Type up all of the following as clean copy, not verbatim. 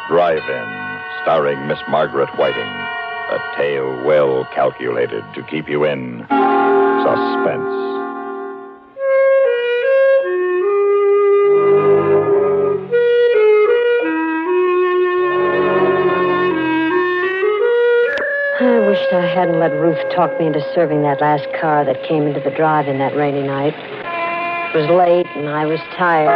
Drive-In, starring Miss Margaret Whiting. A tale well calculated to keep you in suspense. I wished I hadn't let Ruth talk me into serving that last car that came into the drive-in that rainy night. It was late, and I was tired.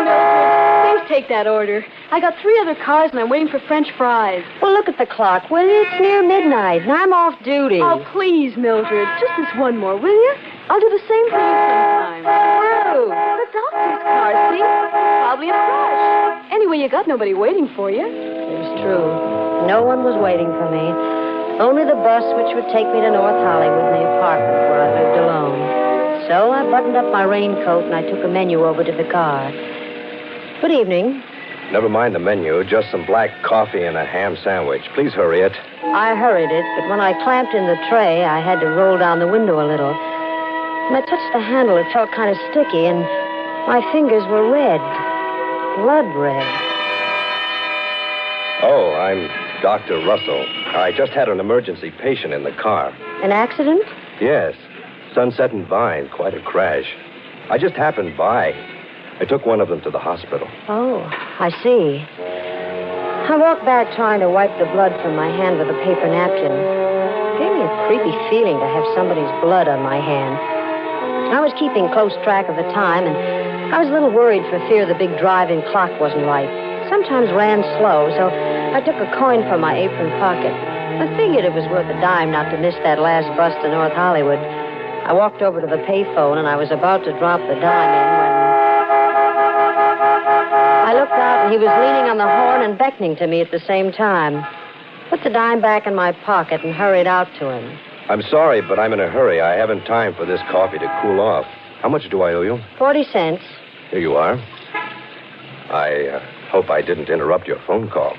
Mildred, please take that order. I got 3 other cars, and I'm waiting for French fries. Well, look at the clock, will you? It's near midnight, and I'm off duty. Oh, please, Mildred. Just this one more, will you? I'll do the same for you sometime. Who? The doctor's car, see? Probably a crush. Anyway, you got nobody waiting for you. It was true. No one was waiting for me. Only the bus which would take me to North Hollywood in the apartment where I lived alone. So I buttoned up my raincoat and I took a menu over to the car. Good evening. Never mind the menu, just some black coffee and a ham sandwich. Please hurry it. I hurried it, but when I clamped in the tray, I had to roll down the window a little. When I touched the handle, it felt kind of sticky, and my fingers were red. Blood red. Oh, I'm Dr. Russell. I just had an emergency patient in the car. An accident? Yes. Sunset and Vine, quite a crash. I just happened by. I took one of them to the hospital. Oh, I see. I walked back trying to wipe the blood from my hand with a paper napkin. It gave me a creepy feeling to have somebody's blood on my hand. I was keeping close track of the time, and I was a little worried for fear the big drive-in clock wasn't right. Sometimes ran slow, so I took a coin from my apron pocket. I figured it was worth a dime not to miss that last bus to North Hollywood. I walked over to the payphone, and I was about to drop the dime in when I looked out, and he was leaning on the horn and beckoning to me at the same time. Put the dime back in my pocket and hurried out to him. I'm sorry, but I'm in a hurry. I haven't time for this coffee to cool off. How much do I owe you? 40 cents. Here you are. I hope I didn't interrupt your phone call.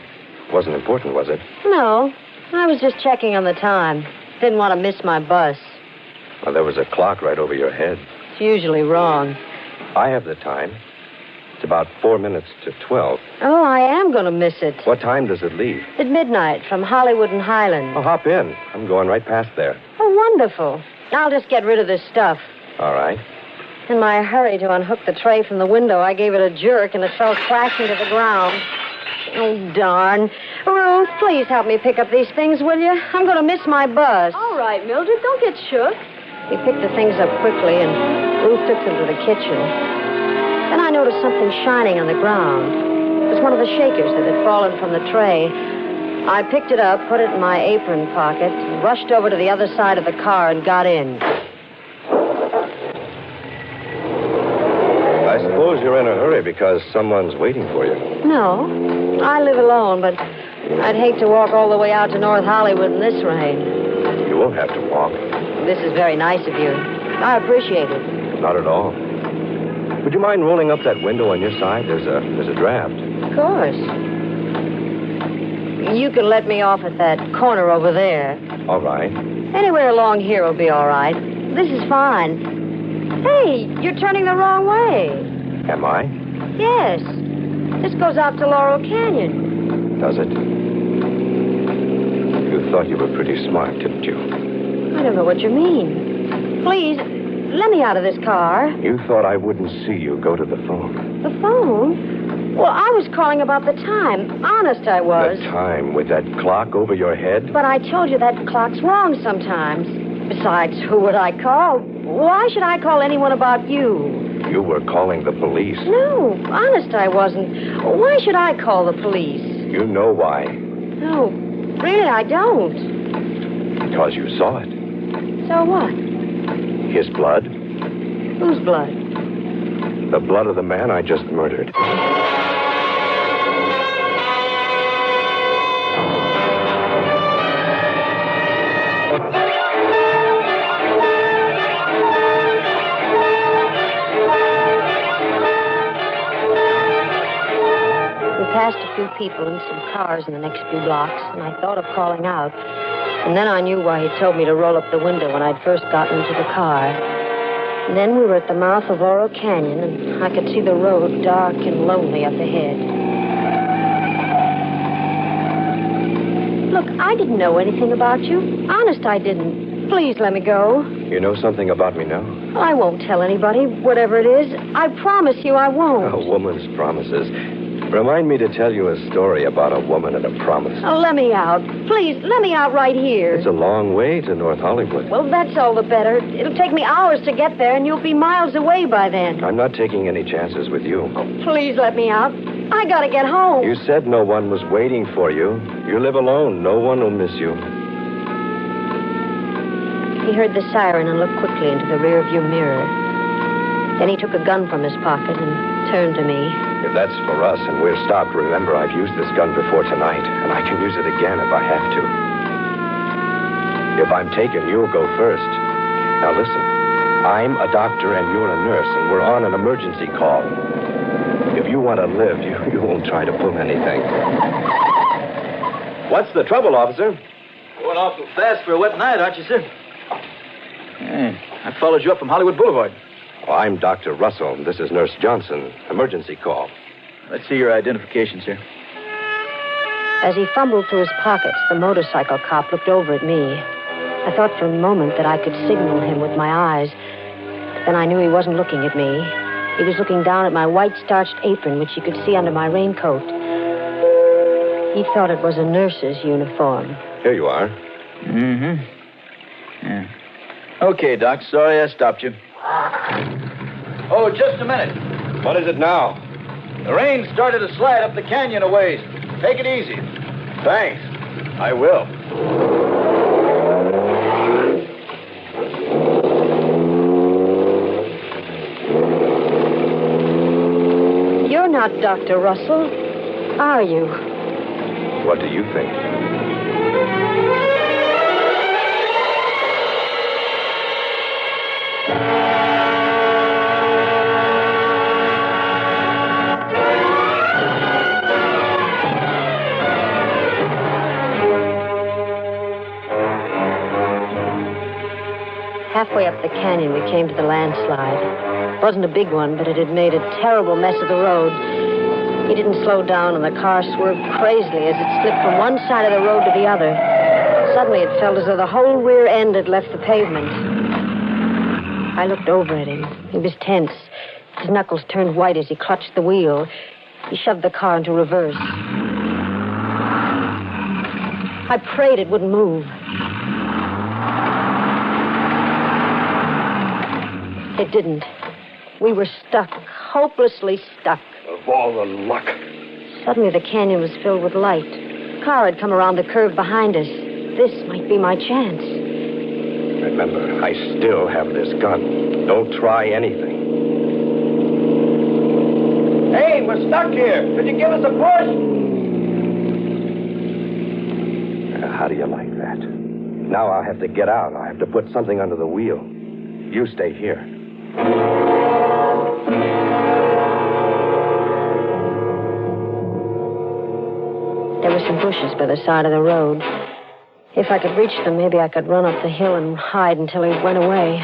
Wasn't important, was it? No, I was just checking on the time. Didn't want to miss my bus. Well, there was a clock right over your head. It's usually wrong. I have the time. It's about 4 minutes to 12. Oh, I am going to miss it. What time does it leave? At midnight from Hollywood and Highland. Oh, hop in. I'm going right past there. Oh, wonderful. I'll just get rid of this stuff. All right. In my hurry to unhook the tray from the window, I gave it a jerk, and it fell crashing to the ground. Oh, darn. Ruth, please help me pick up these things, will you? I'm going to miss my bus. All right, Mildred, don't get shook. We picked the things up quickly, and Ruth took them to the kitchen. Then I noticed something shining on the ground. It was one of the shakers that had fallen from the tray. I picked it up, put it in my apron pocket, rushed over to the other side of the car, and got in. I suppose you're in a hurry because someone's waiting for you. No, I live alone, but I'd hate to walk all the way out to North Hollywood in this rain. You won't have to walk. This is very nice of you. I appreciate it. Not at all. Would you mind rolling up that window on your side? There's a draft. Of course. You can let me off at that corner over there. All right. Anywhere along here will be all right. This is fine. Hey, you're turning the wrong way. Am I? Yes. This goes out to Laurel Canyon. Does it? You thought you were pretty smart, didn't you? I don't know what you mean. Please, let me out of this car. You thought I wouldn't see you go to the phone. The phone? Well, I was calling about the time. Honest, I was. The time with that clock over your head? But I told you that clock's wrong sometimes. Besides, who would I call? Why should I call anyone about you? You were calling the police. No, honest, I wasn't. Why should I call the police? You know why. No, really, I don't. Because you saw it. So what? His blood. Whose blood? The blood of the man I just murdered. Passed a few people and some cars in the next few blocks, and I thought of calling out. And then I knew why he told me to roll up the window when I'd first gotten into the car. And then we were at the mouth of Laurel Canyon, and I could see the road dark and lonely up ahead. Look, I didn't know anything about you. Honest, I didn't. Please let me go. You know something about me now? I won't tell anybody, whatever it is. I promise you I won't. A woman's promises. Remind me to tell you a story about a woman and a promise. Oh, let me out. Please, let me out right here. It's a long way to North Hollywood. Well, that's all the better. It'll take me hours to get there, and you'll be miles away by then. I'm not taking any chances with you. Oh, please let me out. I gotta get home. You said no one was waiting for you. You live alone. No one will miss you. He heard the siren and looked quickly into the rearview mirror. Then he took a gun from his pocket and turned to me. If that's for us and we're stopped, remember I've used this gun before tonight, and I can use it again if I have to. If I'm taken, you'll go first. Now listen, I'm a doctor and you're a nurse, and we're on an emergency call. If you want to live, you won't try to pull anything. What's the trouble, officer? Going awful fast for a wet night, aren't you, sir? I followed you up from Hollywood Boulevard. Oh, I'm Dr. Russell. This is Nurse Johnson. Emergency call. Let's see your identification, sir. As he fumbled through his pockets, the motorcycle cop looked over at me. I thought for a moment that I could signal him with my eyes. But then I knew he wasn't looking at me. He was looking down at my white starched apron, which you could see under my raincoat. He thought it was a nurse's uniform. Here you are. Mm-hmm. Yeah. Okay, Doc. Sorry I stopped you. Oh, just a minute. What is it now? The rain started to slide up the canyon a ways. Take it easy. Thanks. I will. You're not Dr. Russell, are you? What do you think? Halfway up the canyon, we came to the landslide. It wasn't a big one, but it had made a terrible mess of the road. He didn't slow down, and the car swerved crazily as it slipped from one side of the road to the other. Suddenly, it felt as though the whole rear end had left the pavement. I looked over at him. He was tense. His knuckles turned white as he clutched the wheel. He shoved the car into reverse. I prayed it wouldn't move. It didn't. We were stuck, hopelessly stuck. Of all the luck. Suddenly, the canyon was filled with light. A car had come around the curve behind us. This might be my chance. Remember, I still have this gun. Don't try anything. Hey, we're stuck here. Could you give us a push? How do you like that? Now I'll have to get out. I'll have to put something under the wheel. You stay here. There were some bushes by the side of the road. If I could reach them, maybe I could run up the hill and hide until he went away.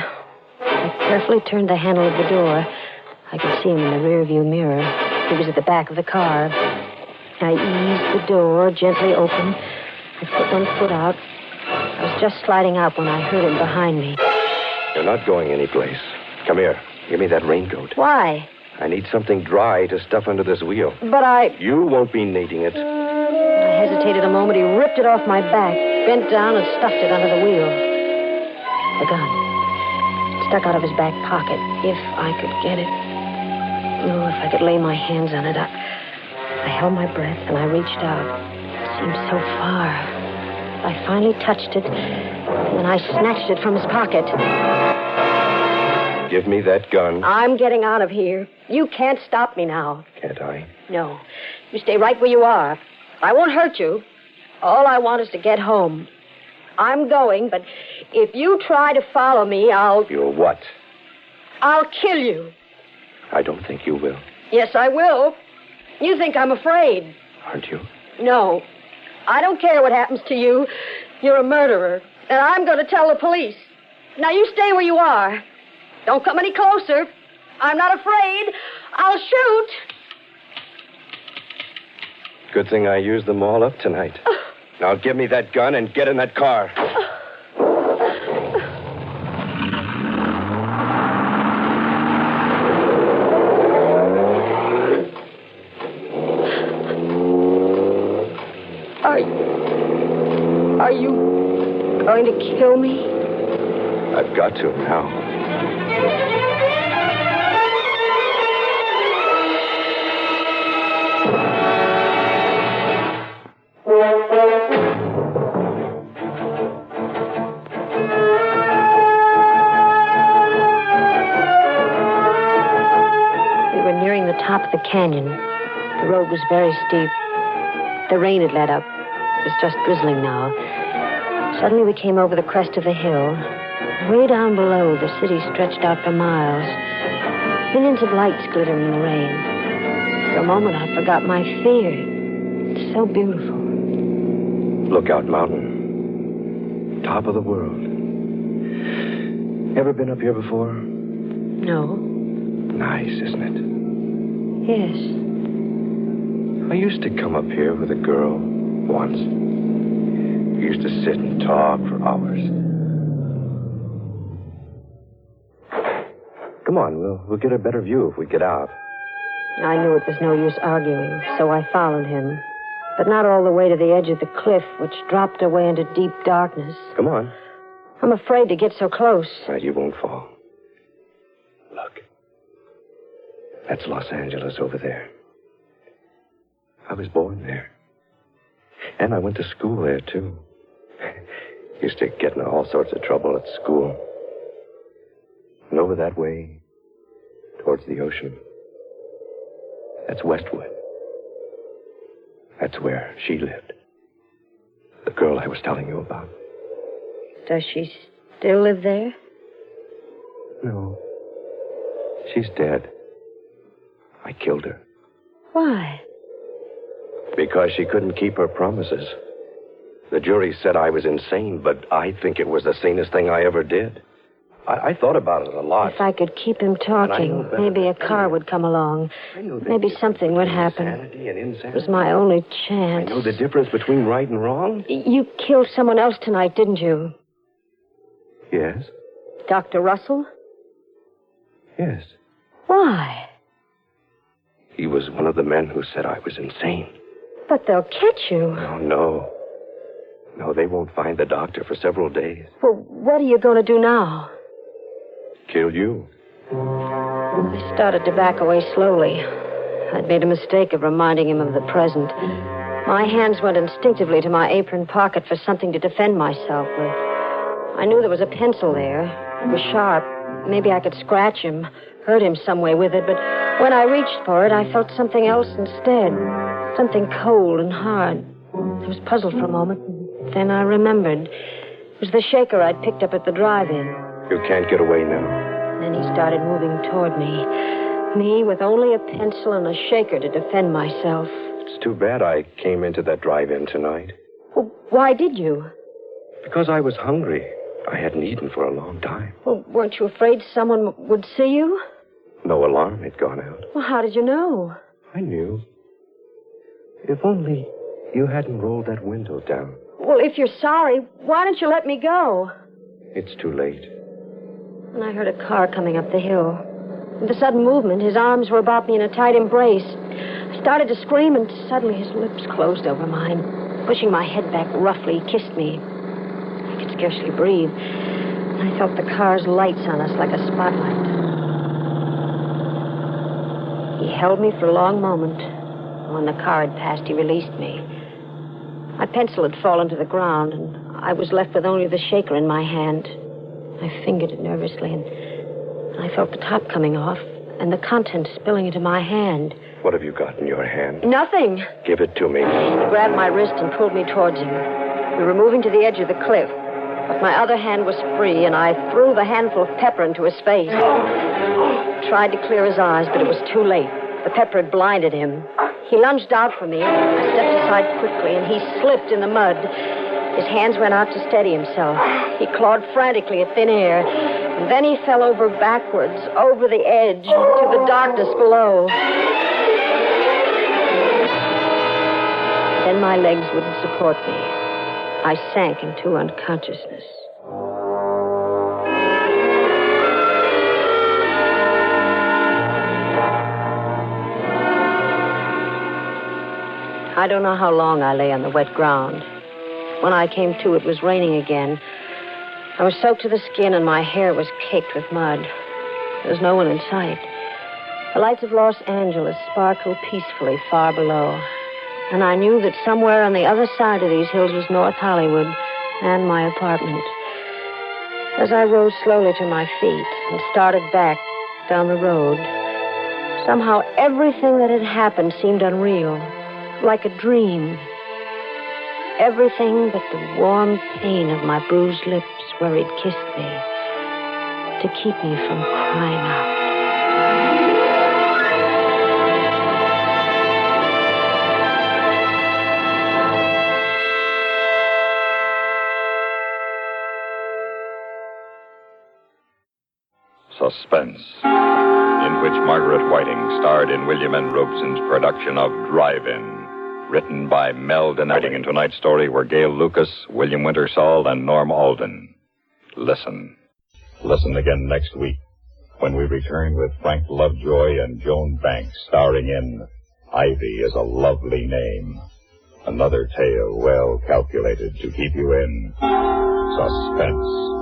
I carefully turned the handle of the door. I could see him in the rearview mirror. He was at the back of the car. I eased the door gently open. I put one foot out. I was just sliding out when I heard him behind me. You're not going anyplace. Come here. Give me that raincoat. Why? I need something dry to stuff under this wheel. But I... You won't be needing it. I hesitated a moment. He ripped it off my back, bent down, and stuffed it under the wheel. The gun. It stuck out of his back pocket. If I could get it. Oh, if I could lay my hands on it. I held my breath, and I reached out. It seemed so far. I finally touched it, and then I snatched it from his pocket. Give me that gun. I'm getting out of here. You can't stop me now. Can't I? No. You stay right where you are. I won't hurt you. All I want is to get home. I'm going, but if you try to follow me, You'll what? I'll kill you. I don't think you will. Yes, I will. You think I'm afraid. Aren't you? No. I don't care what happens to you. You're a murderer, and I'm going to tell the police. Now, you stay where you are. Don't come any closer. I'm not afraid. I'll shoot. Good thing I used them all up tonight. Now give me that gun and get in that car. Are you going to kill me? I've got to now. We were nearing the top of the canyon. The road was very steep. The rain had let up. It was just drizzling now. Suddenly we came over the crest of the hill. Way down below, the city stretched out for miles. Millions of lights glittering in the rain. For a moment, I forgot my fear. It's so beautiful. Lookout Mountain. Top of the world. Ever been up here before? No. Nice, isn't it? Yes. I used to come up here with a girl once. We used to sit and talk for hours. Come on, we'll get a better view if we get out. I knew it was no use arguing, so I followed him. But not all the way to the edge of the cliff, which dropped away into deep darkness. Come on. I'm afraid to get so close. Right, you won't fall. Look. That's Los Angeles over there. I was born there. And I went to school there, too. Used to get in all sorts of trouble at school. And over that way, towards the ocean, that's Westwood. That's where she lived. The girl I was telling you about. Does she still live there? No. She's dead. I killed her. Why? Because she couldn't keep her promises. The jury said I was insane, but I think it was the sanest thing I ever did. I thought about it a lot. If I could keep him talking, maybe a car would come along. Maybe something would happen. It was my only chance. I know the difference between right and wrong. You killed someone else tonight, didn't you? Yes. Dr. Russell? Yes. Why? He was one of the men who said I was insane. But they'll catch you. Oh, no. No, they won't find the doctor for several days. Well, what are you going to do now? Kill you. I started to back away slowly. I'd made a mistake of reminding him of the present. My hands went instinctively to my apron pocket for something to defend myself with. I knew there was a pencil there. It was sharp. Maybe I could scratch him, hurt him some way with it, but when I reached for it, I felt something else instead. Something cold and hard. I was puzzled for a moment, and then I remembered. It was the shaker I'd picked up at the drive-in. You can't get away now. Then he started moving toward me. Me with only a pencil and a shaker to defend myself. It's too bad I came into that drive-in tonight. Well, why did you? Because I was hungry. I hadn't eaten for a long time. Well, weren't you afraid someone would see you? No alarm had gone out. Well, how did you know? I knew. If only you hadn't rolled that window down. Well, if you're sorry, why don't you let me go? It's too late. And I heard a car coming up the hill. With a sudden movement, his arms were about me in a tight embrace. I started to scream, and suddenly his lips closed over mine. Pushing my head back roughly, he kissed me. I could scarcely breathe. I felt the car's lights on us like a spotlight. He held me for a long moment. When the car had passed, he released me. My pencil had fallen to the ground, and I was left with only the shaker in my hand. I fingered it nervously, and I felt the top coming off and the contents spilling into my hand. What have you got in your hand? Nothing. Give it to me. He grabbed my wrist and pulled me towards him. We were moving to the edge of the cliff, but my other hand was free, and I threw the handful of pepper into his face. Tried to clear his eyes, but it was too late. The pepper had blinded him. He lunged out for me. I stepped aside quickly, and he slipped in the mud. His hands went out to steady himself. He clawed frantically at thin air. And then he fell over backwards, over the edge, to the darkness below. Then my legs wouldn't support me. I sank into unconsciousness. I don't know how long I lay on the wet ground. When I came to, it was raining again. I was soaked to the skin and my hair was caked with mud. There was no one in sight. The lights of Los Angeles sparkled peacefully far below. And I knew that somewhere on the other side of these hills was North Hollywood and my apartment. As I rose slowly to my feet and started back down the road, somehow everything that had happened seemed unreal, like a dream. Everything but the warm pain of my bruised lips where he'd kissed me to keep me from crying out. Suspense, in which Margaret Whiting starred in William N. Robson's production of Drive-In, written by Mel Dinelli. Writing in tonight's story were Gail Lucas, William Wintersall, and Norm Alden. Listen again next week when we return with Frank Lovejoy and Joan Banks starring in Ivy is a Lovely Name. Another tale well calculated to keep you in suspense.